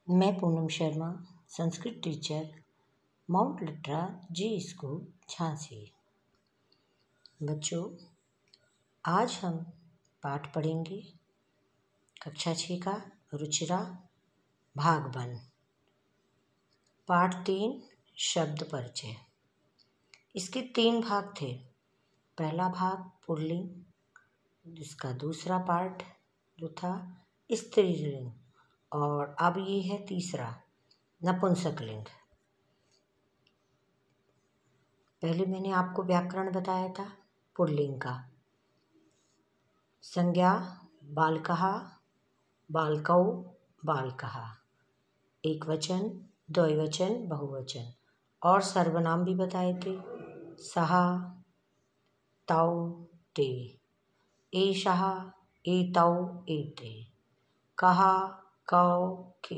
मैं Poonam Sharma, Sanskrit teacher, Mount Litera Zee school, Jhansi. बच्चों, आज हम पाठ पढ़ेंगे कक्षा 6 का रुचिरा भाग 1, पाठ 3 शब्द परिचय। इसके 3 भाग थे। पहला भाग पुल्लिंग, जिसका दूसरा पार्ट जो था स्त्रीलिंग, और अब ये है तीसरा नपुंसकलिंग। पहले मैंने आपको व्याकरण बताया था पुल्लिंग का। संज्ञा बालकः, बालकौ, बालकः, एक वचन, द्वैवचन, बहुवचन, और सर्वनाम भी बताए थे। सः, तौ, ते, एषः, एतौ, एते, कः, कौ, के।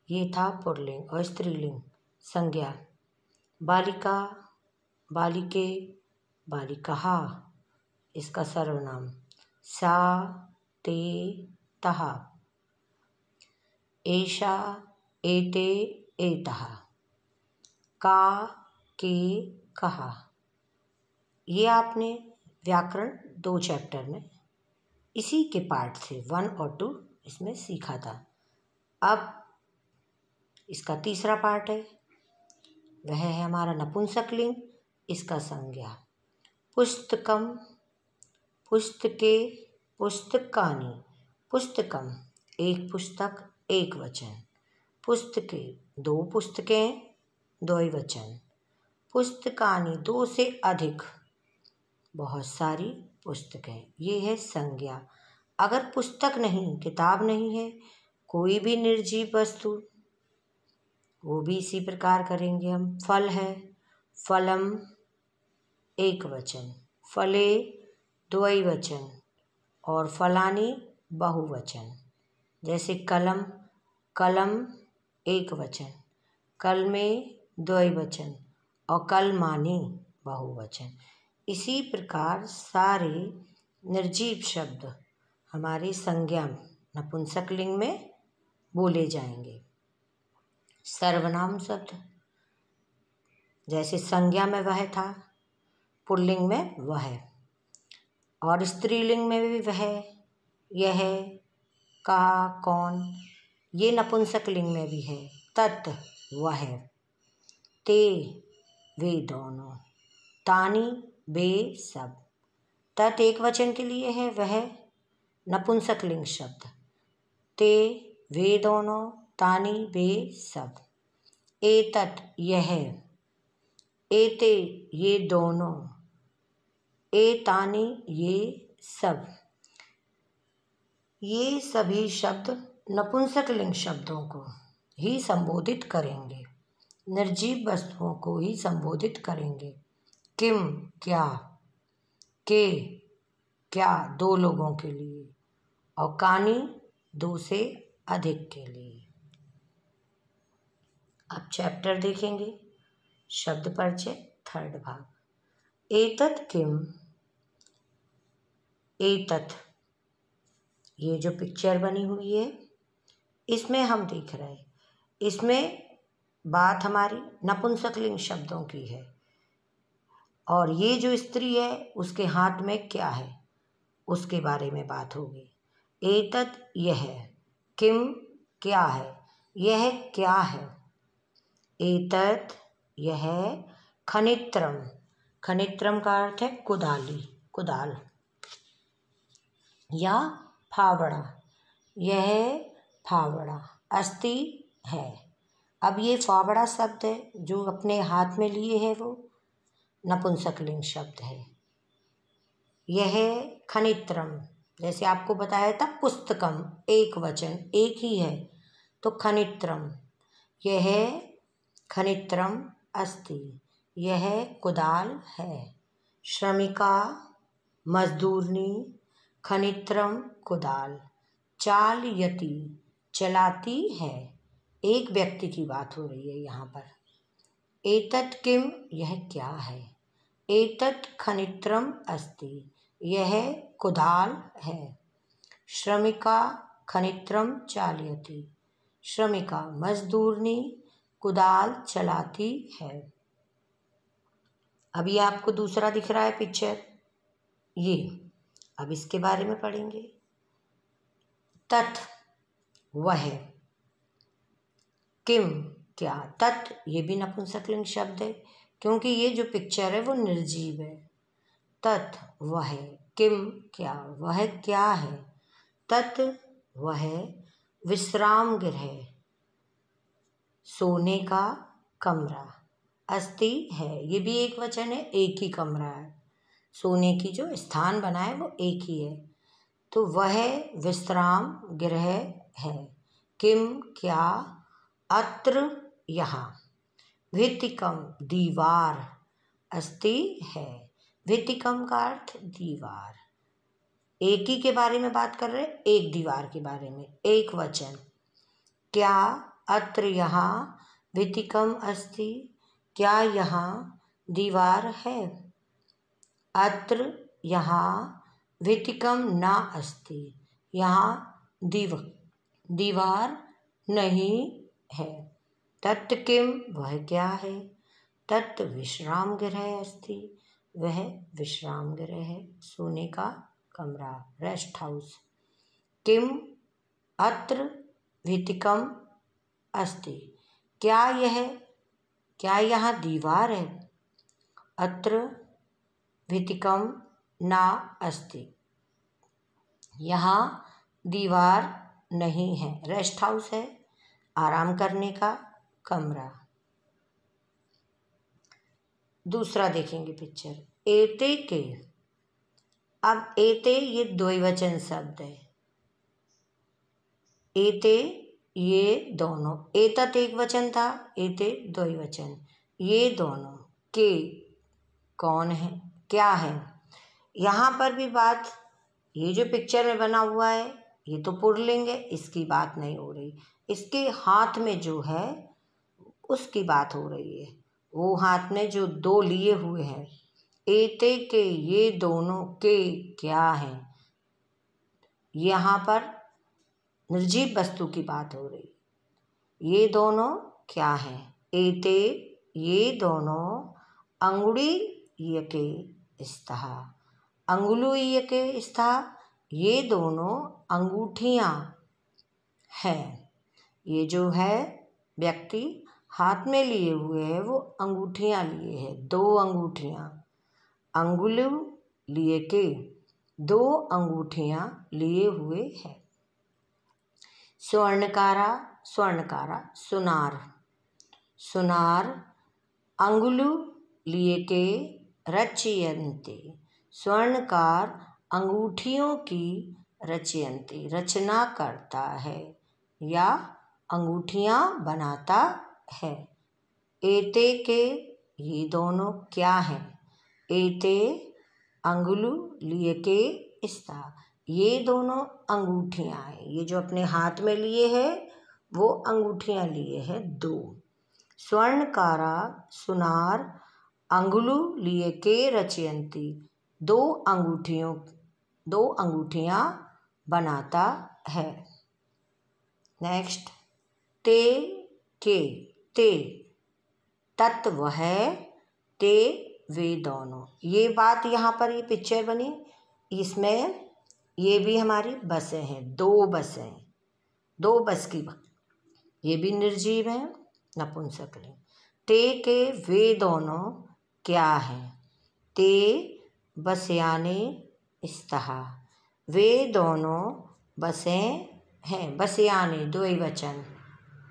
ये था पुल्लिंग। और स्त्रीलिंग संज्ञा बालिका, बालिके, बालिकाः, इसका सर्वनाम सा, ते, तः, एषा, एते, एतः, का, के, कः। ये आपने व्याकरण 2 चैप्टर में इसी के पार्ट थे 1 और 2 इसमें सीखा था। अब इसका तीसरा पार्ट है, वह है हमारा नपुंसकलिंग। इसका संज्ञा पुस्तकम, पुस्तके, पुस्तकानि, पुस्तकम एक पुस्तक, एक वचन, पुस्तके 2 पुस्तकें, द्वैवचन, पुस्तकानि 2 से अधिक, बहुत सारी पुस्तकें। ये है संज्ञा। अगर पुस्तक नहीं, किताब नहीं है, कोई भी निर्जीव वस्तु, वो भी इसी प्रकार करेंगे हम। फल है, फलम एक वचन, फले द्वैवचन, और फलानी बहुवचन। जैसे कलम, कलम एक वचन, कलमे द्वैवचन, और कलमानी बहुवचन। इसी प्रकार सारे निर्जीव शब्द हमारे संज्ञा नपुंसकलिंग में बोले जाएंगे। सर्वनाम शब्द जैसे संज्ञा में वह था, पुल्लिंग में वह, और स्त्रीलिंग में भी वह, यह, का, कौन। ये नपुंसकलिंग में भी है, तत् वह, ते वे दोनों, तानी वे सब। तत् एक वचन के लिए है, वह नपुंसकलिंग शब्द। ते वे दोनों, तानी वे सब। एतत् यह, एते ये दोनों, एतानि ये सब। ये सभी शब्द नपुंसकलिंग शब्दों को ही संबोधित करेंगे, निर्जीव वस्तुओं को ही संबोधित करेंगे। किम क्या, के क्या 2 लोगों के लिए, और कानी 2 से अधिक के लिए। अब चैप्टर देखेंगे, शब्द परिचय 3rd भाग। एतत् किम, एतत् ये जो पिक्चर बनी हुई है इसमें हम देख रहे हैं, इसमें बात हमारी नपुंसकलिंग शब्दों की है, और ये जो स्त्री है उसके हाथ में क्या है उसके बारे में बात होगी। एतत् यह, किम क्या है, यह क्या है। एतत् यह, खनित्रम, खनित्रम का अर्थ है कुदाली, कुदाल, या फावड़ा, यह फावड़ा, अस्ति है। अब ये फावड़ा शब्द है जो अपने हाथ में लिए है, वो नपुंसकलिंग शब्द है। यह खनित्रम, जैसे आपको बताया था पुस्तकम एक वचन, एक ही है, तो खनित्रम, यह खनित्रम अस्ति, यह कुदाल है। श्रमिका मजदूरनी, खनित्रम कुदाल, चालयति चलाती है। एक व्यक्ति की बात हो रही है यहाँ पर। एतत् किम, यह क्या है। एतत् खनित्रम अस्ति, यह कुदाल है। श्रमिका खनित्रम चालयति, श्रमिका मजदूरनी कुदाल चलाती है। अब ये आपको दूसरा दिख रहा है पिक्चर, ये अब इसके बारे में पढ़ेंगे। तत् वह, किम क्या, तत् ये भी नपुंसकलिंग शब्द है क्योंकि ये जो पिक्चर है वो निर्जीव है। तत् वह, किम क्या, वह क्या है। तत् वह विश्राम गृह, सोने का कमरा। अस्ति है, ये भी एक वचन है, एक ही कमरा है। सोने की जो स्थान बना है वो एक ही है, तो वह विश्राम गृह है। किम क्या, अत्र यहाँ। भित्तिकम दीवार, अस्ति है। भित्तिकम का अर्थ दीवार, एक ही के बारे में बात कर रहे, एक दीवार के बारे में, एक वचन। क्या, अत्र यहाँ, भित्तिकम अस्ति, क्या यहाँ दीवार है। अत्र यहाँ भित्तिकम न अस्ति, यहाँ दीवार नहीं है। तत् किम, वह क्या है। तत् विश्राम गृह अस्ति, वह विश्राम गृह है, सोने का कमरा, रेस्ट हाउस। किम अत्र भित्तिकम अस्ति, क्या यहाँ दीवार है। अत्र भित्तिकम न अस्ति, यहाँ दीवार नहीं है। रेस्ट हाउस है, आराम करने का कमरा। दूसरा देखेंगे पिक्चर, एते के। अब एते ये द्विवचन शब्द है। एते ये दोनों, एतत् एक वचन था, एते द्विवचन, ये दोनों। के कौन है, क्या है। यहाँ पर भी बात, ये जो पिक्चर में बना हुआ है ये तो पुल्लिंग है, इसकी बात नहीं हो रही। इसके हाथ में जो है उसकी बात हो रही है, वो हाथ में जो दो लिए हुए हैं। एते के, ये दोनों, के क्या है। यहाँ पर निर्जीव वस्तु की बात हो रही, ये दोनों क्या है। एते ये दोनों, अंगुलीयके स्तः, अंगुलीयके स्तः, ये दोनों अंगूठियाँ हैं। ये जो है व्यक्ति हाथ में लिए हुए है वो अंगूठियाँ लिए है, दो अंगूठियाँ। अंगुलु लिए के, दो अंगूठियाँ लिए हुए है। स्वर्णकारा, स्वर्णकारा सुनार, सुनार अंगुलु लिए के रचयन्ते, स्वर्णकार अंगूठियों की रचयन्ते, रचना करता है या अंगूठियाँ बनाता है। एते के, ये दोनों क्या हैं। एते अंगुलु लिए के स्तः, ये दोनों अंगूठियाँ हैं। ये जो अपने हाथ में लिए हैं वो अंगूठियाँ लिए हैं दो। स्वर्णकारा सुनार अंगुलु लिए के रचयन्ति, दो अंगूठियाँ बनाता है। नेक्स्ट, ते के, ते तत्व है, ते वे दोनों। ये बात यहाँ पर ये पिक्चर बनी, इसमें ये भी हमारी बसें हैं, दो बसें, दो बस की बात, ये भी निर्जीव है, नपुंसकलिंग। ते के वे दोनों क्या हैं। ते बसयाने स्तः, वे दोनों बसें हैं। बसयाने द्विवचन,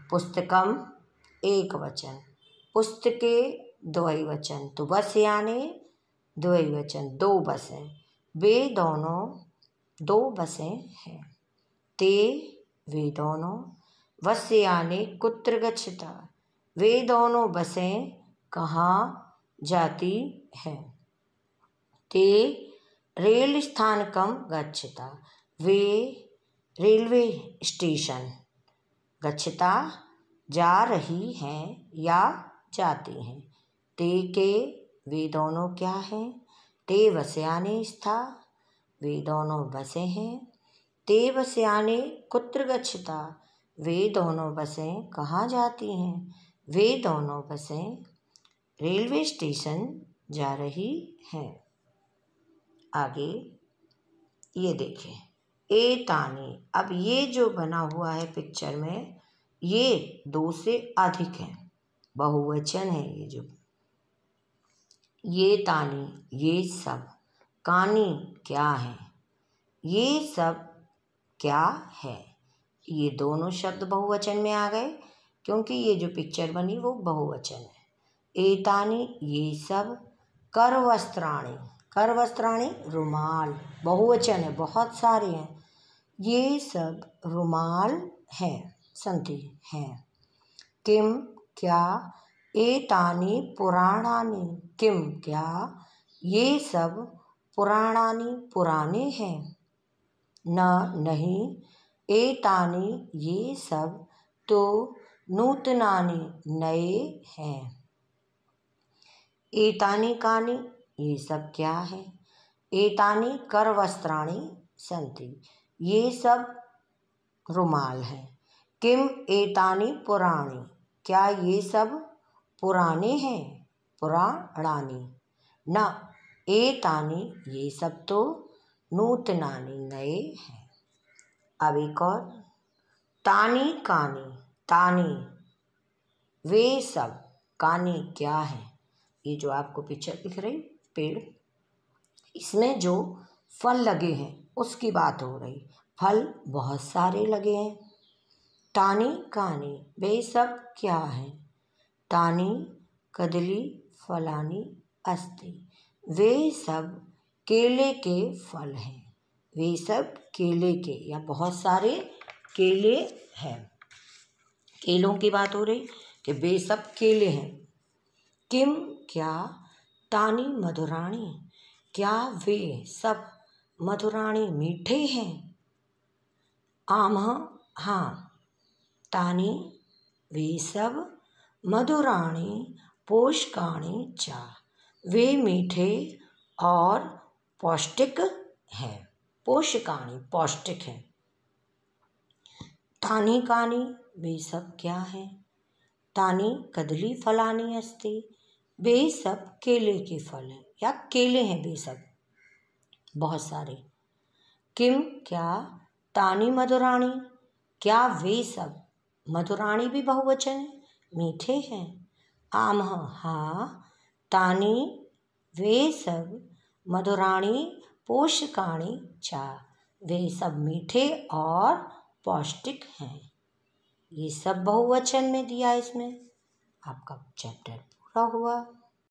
पुस्तकम एक वचन, पुस्तके द्विवचन, तो बसयाने द्विवचन, दो बसें। वे दोनों दो बसें हैं। ते वे दोनों, बसयाने कुत्र गच्छता, वे दोनों बसें कहाँ जाती हैं। ते रेल स्थानकम गच्छता, वे रेलवे स्टेशन, गच्छता जा रही हैं या जाती हैं। ते के वे दोनों क्या हैं। ते बसयाने स्था, वे दोनों बसें हैं। ते बसयाने कुत्र गच्छता, वे दोनों बसें कहाँ जाती हैं? वे दोनों बसें रेलवे स्टेशन जा रही हैं। आगे ये देखें, एतानी। अब ये जो बना हुआ है पिक्चर में, ये दो से अधिक है, बहुवचन है ये जो। ये तानी, ये सब। कानी क्या है? ये सब क्या है? ये दोनों शब्द बहुवचन में आ गए क्योंकि ये जो पिक्चर बनी वो बहुवचन है। एतानी, ये सब। करवस्त्राणि, करवस्त्राणि रुमाल, बहुवचन है, बहुत सारे हैं। ये सब रुमाल हैं, संति हैं। किम क्या? एतानि पुराणानि, किम क्या? ये सब पुराणानि पुराने हैं। न नहीं, एतानि ये सब तो नूतनानि नए हैं। एतानि कानि, ये सब क्या है? एतानि करवस्त्राणि सन्ति, ये सब रुमाल हैं। किम एतानि पुराणी, क्या ये सब पुराने हैं? पुराणानि। न एतानि, ये सब तो नूतनानि नए हैं। अब एक और, तानी कानी, तानी वे सब, कानी क्या है? ये जो आपको पिक्चर दिख रही पेड़, इसमें जो फल लगे हैं उसकी बात हो रही। फल बहुत सारे लगे हैं। तानी कानी, वे सब क्या हैं? तानी कदली फलानी अस्ति, वे सब केले के फल हैं। वे सब केले के, या बहुत सारे केले हैं। केलों की बात हो रही कि वे सब केले हैं। किम क्या? तानी मधुराणी, क्या वे सब मधुराणी मीठे हैं? आमह हाँ। तानी वे सब, मधुराणी पोषकाणी चा, वे मीठे और पौष्टिक हैं। पोषकाणी पौष्टिक हैं। तानी कानी, वे सब क्या हैं? तानी कदली फलानी अस्ति, वे सब केले के फल हैं या केले हैं वे सब, बहुत सारे। किम क्या? तानी मधुराणी, क्या वे सब, मधुराणी भी बहुवचन है, मीठे हैं। आमह हाँ। तानी वे सब, मधुराणी पोषकाणी चा, वे सब मीठे और पौष्टिक हैं। ये सब बहुवचन में दिया इसमें। आपका चैप्टर पूरा हुआ।